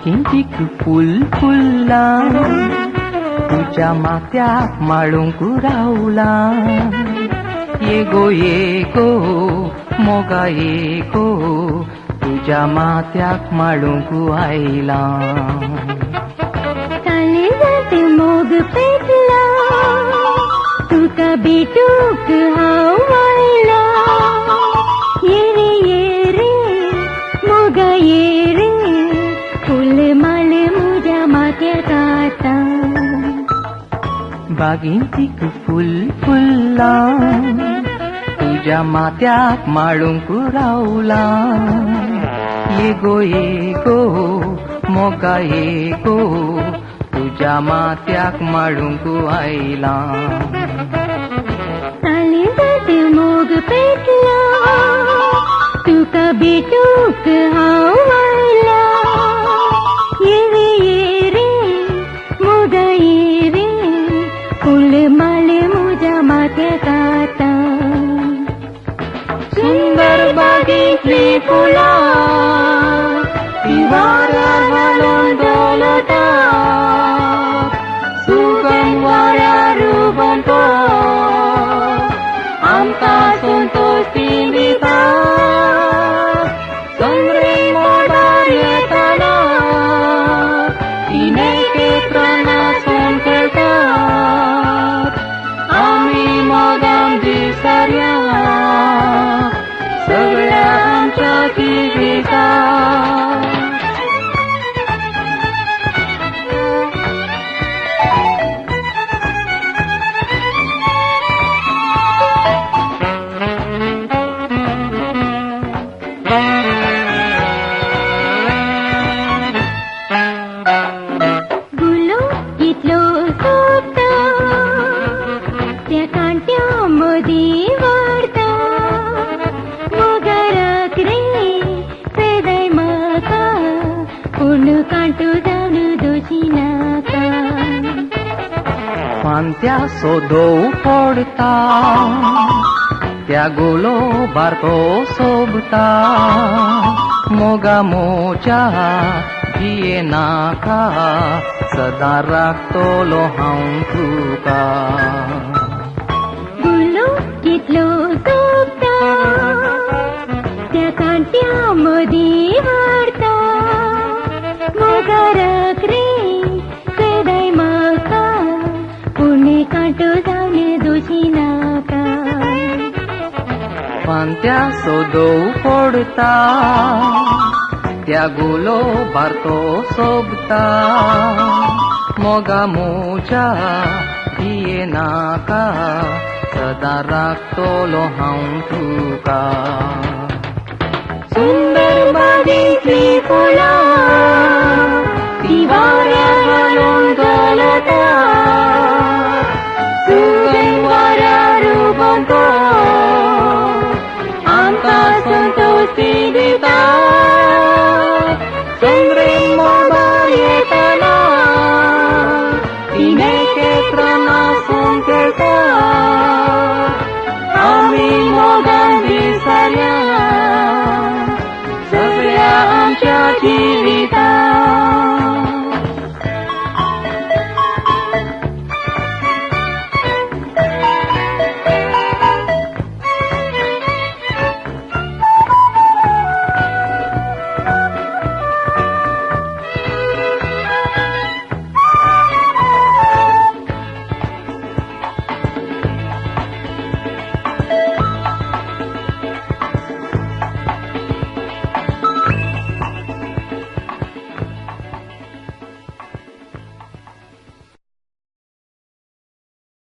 बागेंतीक फुल फुल्ला तुझ्या माथ्याक माळूंक रावला ये गो मोगा ये गो तुझ्या माथ्याक माळूंक आयला काळजात मोग पेटला तुका भेटूक हांव आयला ये रे मोगा ये रे फुल माळ म्हज्या माथ्याक आता बागेंतीक फुल फुल्ला तुझ्या माथ्याक माळूंक रावला ये गो मोगा ये गो तुझ्या माथ्याक माळूंक आयला काळजात मोग पेटला तुका भेटूक हांव आयला ये रे मोगा ये रे फुल माळ म्हज्या माथ्याक आता सुंदर बागेंतली फुलां ती वाऱ्यार घालून डोलता सुगंध वाऱ्यार उबंतो आमकां संतोषी दिता चंद्रेक मोडार येताना तिनेक नाचून खेळटात आमी मोगान दिसऱ्या सगळ्या आमच्या जिविता गुलो कितलो सोबता त्या कांट्या मदीं वाडता मोगाराक रे सदाय म्हाका पूण कांटो जावन दोशी नाका पांत्या सोदो पडता त्या गोलो बारको सोबता मोगा मोच्या जिये नाका सदां राखतलो हांव तुका गुलो कितलो सोबता त्या कांट्या मदीं वाडता मोगाराक रे सदाय म्हाका पूण कांटो जावन दोशी नाका पांत्या सोदो पडता त्या गोलो बारतो सोबता मोगा मोच्या जिये नाका सदां राखतलो हांव तुका सुंदर बागेंतली फुलां ती वाऱ्यार घालून डोलता सुगंध वाऱ्यार उबंतो आमकां संतोषी दिता चंद्रेक मोडार येताना तिनेक नाचून खेळटा आमी मोगान दिसऱ्या सगळ्या आमच्या